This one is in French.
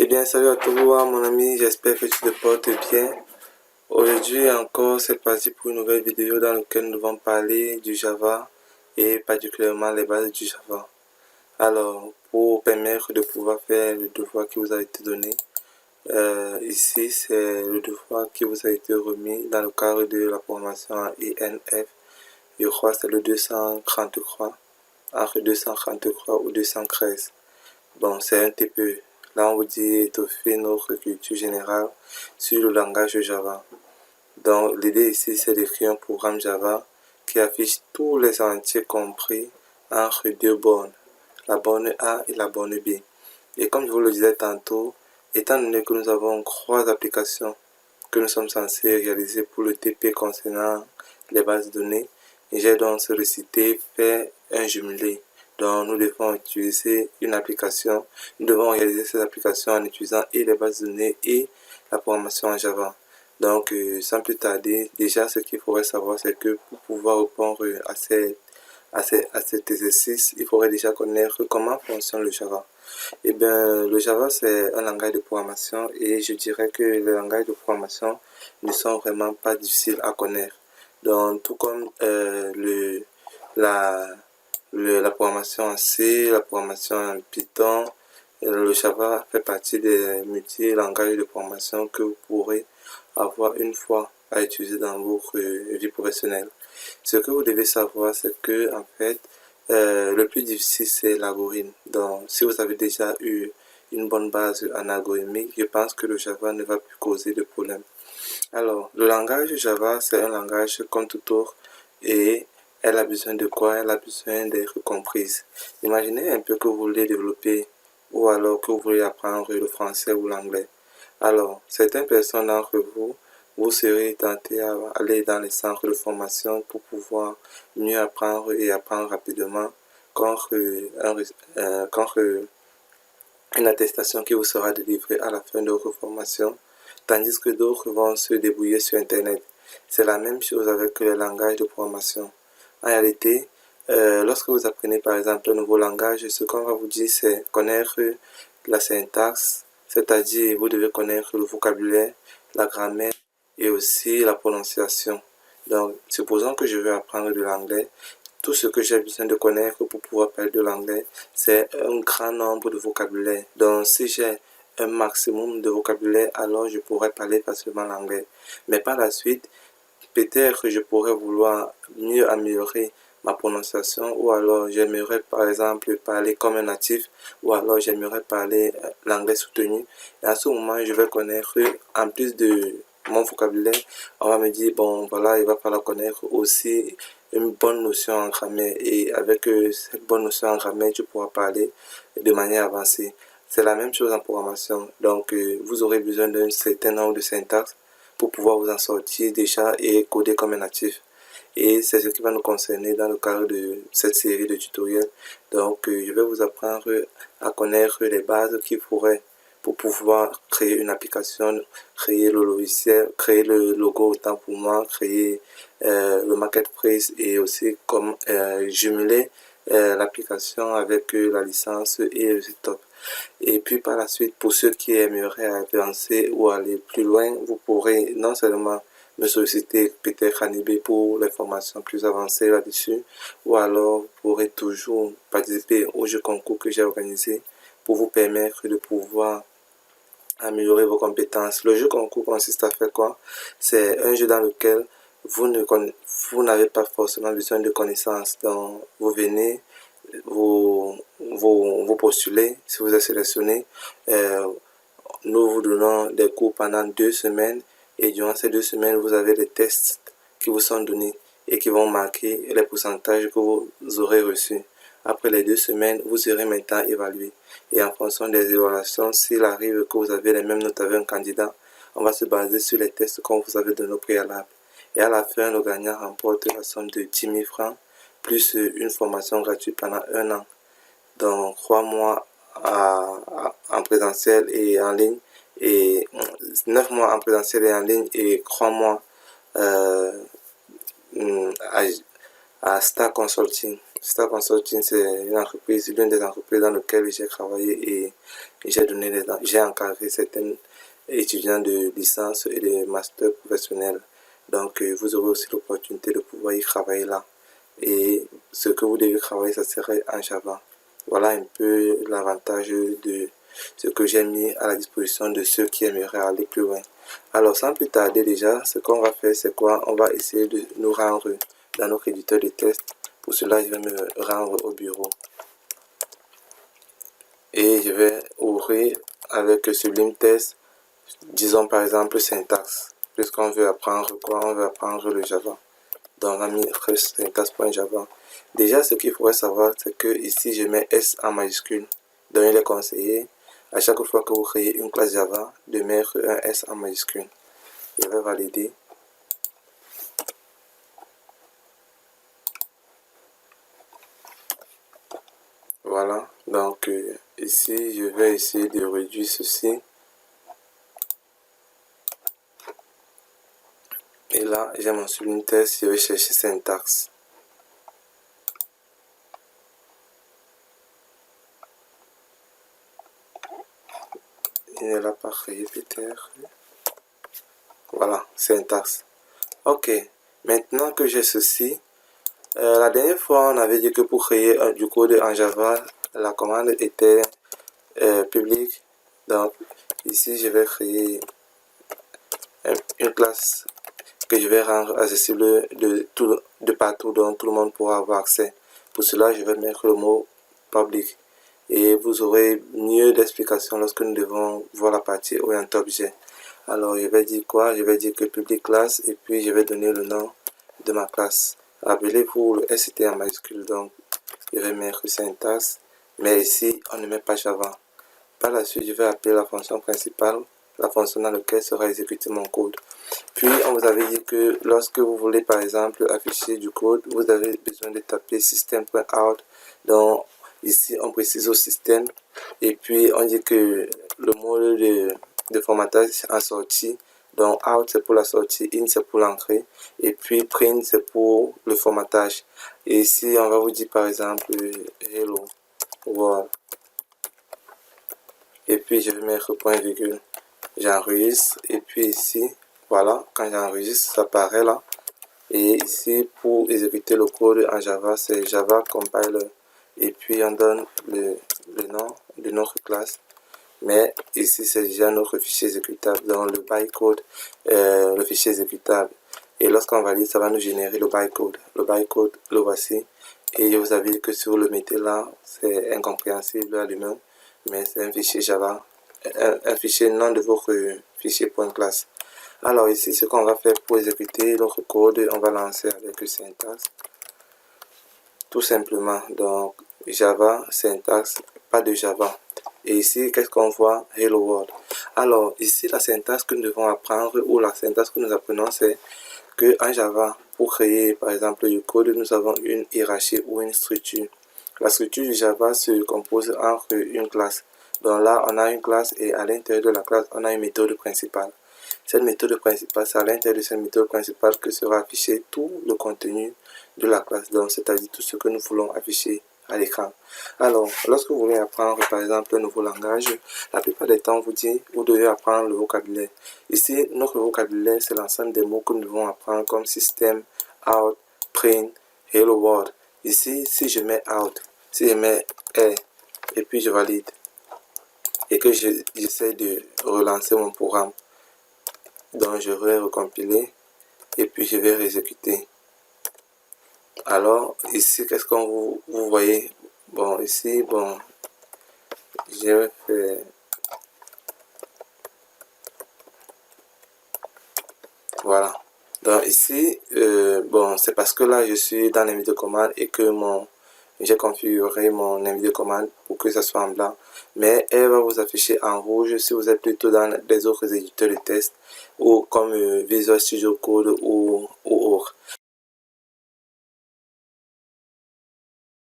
Eh bien, salut à toi, mon ami, j'espère que tu te portes bien. Aujourd'hui encore, c'est parti pour une nouvelle vidéo dans laquelle nous devons parler du Java et particulièrement les bases du Java. Alors, pour permettre de pouvoir faire le devoir qui vous a été donné, ici c'est le devoir qui vous a été remis dans le cadre de la formation en INF. Je crois que c'est le 233, entre 233 ou 213. Bon, c'est un TPE. Là, on vous dit étoffer notre culture générale sur le langage Java. Donc, l'idée ici, c'est d'écrire un programme Java qui affiche tous les entiers compris entre deux bornes, la borne A et la borne B. Et comme je vous le disais tantôt, étant donné que nous avons 3 applications que nous sommes censés réaliser pour le TP concernant les bases de données, j'ai donc sollicité faire un jumelé. Donc nous devons utiliser une application, nous devons réaliser cette application en utilisant et les bases de données et la programmation en Java. Donc sans plus tarder, déjà ce qu'il faudrait savoir, c'est que pour pouvoir répondre à cet exercice, il faudrait déjà connaître comment fonctionne le Java. Eh bien, le Java, c'est un langage de programmation et je dirais que les langages de programmation ne sont vraiment pas difficiles à connaître. Donc, tout comme la programmation en C, la programmation en Python, le Java fait partie des multi-langages de programmation que vous pourrez avoir une fois à utiliser dans votre vie professionnelle. Ce que vous devez savoir, c'est que en fait, le plus difficile, c'est l'algorithme. Donc, si vous avez déjà eu une bonne base en algorithmique, je pense que le Java ne va plus causer de problème. Alors, le langage Java, c'est un langage comme tout autre et elle a besoin de quoi? Elle a besoin d'être comprise. Imaginez un peu que vous voulez développer ou alors que vous voulez apprendre le français ou l'anglais. Alors, certaines personnes d'entre vous, vous serez tenté à aller dans les centres de formation pour pouvoir mieux apprendre et apprendre rapidement contre une attestation qui vous sera délivrée à la fin de votre formation, tandis que d'autres vont se débrouiller sur Internet. C'est la même chose avec les langages de programmation. En réalité, lorsque vous apprenez par exemple un nouveau langage, ce qu'on va vous dire, c'est connaître la syntaxe, c'est-à-dire vous devez connaître le vocabulaire, la grammaire et aussi la prononciation. Donc, supposons que je veux apprendre de l'anglais. Tout ce que j'ai besoin de connaître pour pouvoir parler de l'anglais, c'est un grand nombre de vocabulaire. Donc, si j'ai un maximum de vocabulaire, alors je pourrais parler facilement l'anglais. Mais par la suite, peut-être que je pourrais vouloir mieux améliorer ma prononciation, ou alors j'aimerais par exemple parler comme un natif, ou alors j'aimerais parler l'anglais soutenu. Et à ce moment, je vais connaître, en plus de mon vocabulaire, on va me dire, bon voilà, il va falloir connaître aussi une bonne notion en grammaire, et avec cette bonne notion en grammaire, tu pourras parler de manière avancée. C'est la même chose en programmation, donc vous aurez besoin d'un certain nombre de syntaxes pour pouvoir vous en sortir déjà et coder comme un natif. Et c'est ce qui va nous concerner dans le cadre de cette série de tutoriels. Donc, je vais vous apprendre à connaître les bases qu'il faudrait pour pouvoir créer une application, créer le logiciel, créer le logo autant pour moi, créer le marketplace et aussi comme jumeler l'application avec la licence et le setup. Et puis par la suite, pour ceux qui aimeraient avancer ou aller plus loin, vous pourrez non seulement me solliciter peut-être Hanibé pour les formations plus avancées là-dessus, ou alors vous pourrez toujours participer au jeu concours que j'ai organisé pour vous permettre de pouvoir améliorer vos compétences. Le jeu concours consiste à faire quoi? C'est un jeu dans lequel vous n'avez pas forcément besoin de connaissances. Donc, vous venez, vous postulez, si vous êtes sélectionné. Nous vous donnons des cours pendant 2 semaines et durant ces 2 semaines, vous avez des tests qui vous sont donnés et qui vont marquer les pourcentages que vous aurez reçus. Après les 2 semaines, vous serez maintenant évalué. Et en fonction des évaluations, s'il arrive que vous avez les mêmes notes avec un candidat, on va se baser sur les tests qu'on vous avait donnés au préalable. Et à la fin, le gagnant remporte la somme de 10 000 francs, plus une formation gratuite pendant 1 an. Donc 3 mois en présentiel et en ligne, et 9 mois en présentiel et en ligne, et 3 mois à Star Consulting. Star Consulting, c'est une entreprise, l'une des entreprises dans lesquelles j'ai travaillé et j'ai encadré certains étudiants de licence et de master professionnels. Donc, vous aurez aussi l'opportunité de pouvoir y travailler là. Et ce que vous devez travailler, ça serait en Java. Voilà un peu l'avantage de ce que j'ai mis à la disposition de ceux qui aimeraient aller plus loin. Alors, sans plus tarder déjà, ce qu'on va faire, c'est quoi? On va essayer de nous rendre dans notre éditeur de test. Pour cela, je vais me rendre au bureau. Et je vais ouvrir avec Sublime Test, disons par exemple syntaxe. Puisqu'on veut apprendre quoi? On veut apprendre le Java. Donc, on va mettre syntaxe.java. Déjà, ce qu'il faudrait savoir, c'est que ici, je mets S en majuscule. Donc, il est conseillé, à chaque fois que vous créez une classe Java, de mettre un S en majuscule. Je vais valider. Voilà, donc ici, je vais essayer de réduire ceci. Et là, j'ai mon Sublime Test, je vais chercher syntaxe. Il ne l'a pas créé peut-être. Voilà, syntaxe. Ok, maintenant que j'ai ceci, la dernière fois, on avait dit que pour créer du code en Java, la commande était publique. Donc, ici, je vais créer une classe que je vais rendre accessible de partout, donc tout le monde pourra avoir accès. Pour cela, je vais mettre le mot public. Et vous aurez mieux d'explications lorsque nous devons voir la partie orientée objet. Alors, je vais dire quoi? Je vais dire que public classe et puis je vais donner le nom de ma classe. Rappelez-vous, le S était en majuscule, donc je vais mettre syntaxe. Mais ici, on ne met pas Java. Par la suite, je vais appeler la fonction principale, la fonction dans laquelle sera exécuté mon code. Puis, on vous avait dit que lorsque vous voulez, par exemple, afficher du code, vous avez besoin de taper system.out. Donc, ici, on précise au système. Et puis, on dit que le mode de formatage en sortie. Donc, out, c'est pour la sortie, in, c'est pour l'entrée. Et puis, print, c'est pour le formatage. Et ici, on va vous dire, par exemple, hello world. Et puis, je vais mettre point virgule. J'enregistre. Et puis, ici, voilà, quand j'enregistre, ça apparaît là. Et ici, pour exécuter le code en Java, c'est Java Compiler. Et puis, on donne le nom de notre classe. Mais ici, c'est déjà notre fichier exécutable. Donc, le bytecode, le fichier exécutable. Et lorsqu'on valide, ça va nous générer le bytecode. Le bytecode, le voici. Et je vous avais dit que si vous le mettez là, c'est incompréhensible à lui-même. Mais c'est un fichier Java, un fichier nom de votre fichier .classe. Alors ici, ce qu'on va faire pour exécuter notre code, on va lancer avec le syntaxe. Tout simplement, donc Java, syntaxe, pas de Java. Et ici, qu'est-ce qu'on voit? Hello World. Alors ici, la syntaxe que nous devons apprendre, ou la syntaxe que nous apprenons, c'est que en Java, pour créer par exemple le code, nous avons une hiérarchie ou une structure. La structure du Java se compose entre une classe. Donc là, on a une classe et à l'intérieur de la classe, on a une méthode principale. Cette méthode principale, c'est à l'intérieur de cette méthode principale que sera affiché tout le contenu de la classe. Donc, c'est-à-dire tout ce que nous voulons afficher à l'écran. Alors, lorsque vous voulez apprendre, par exemple, un nouveau langage, la plupart des temps, on vous dit, vous devez apprendre le vocabulaire. Ici, notre vocabulaire, c'est l'ensemble des mots que nous devons apprendre comme système, out, print, hello world. Ici, si je mets out, si je mets et puis je valide, et que j'essaie de relancer mon programme, donc je vais recompiler, et puis je vais réexécuter. Alors, ici, qu'est-ce qu'on vous voyez? Bon, ici, bon, je vais faire... Voilà. Donc ici, bon, c'est parce que là, je suis dans l'invite de commande et que j'ai configuré mon invite de commande pour que ça soit en blanc. Mais elle va vous afficher en rouge si vous êtes plutôt dans des autres éditeurs de test ou comme Visual Studio Code ou autre.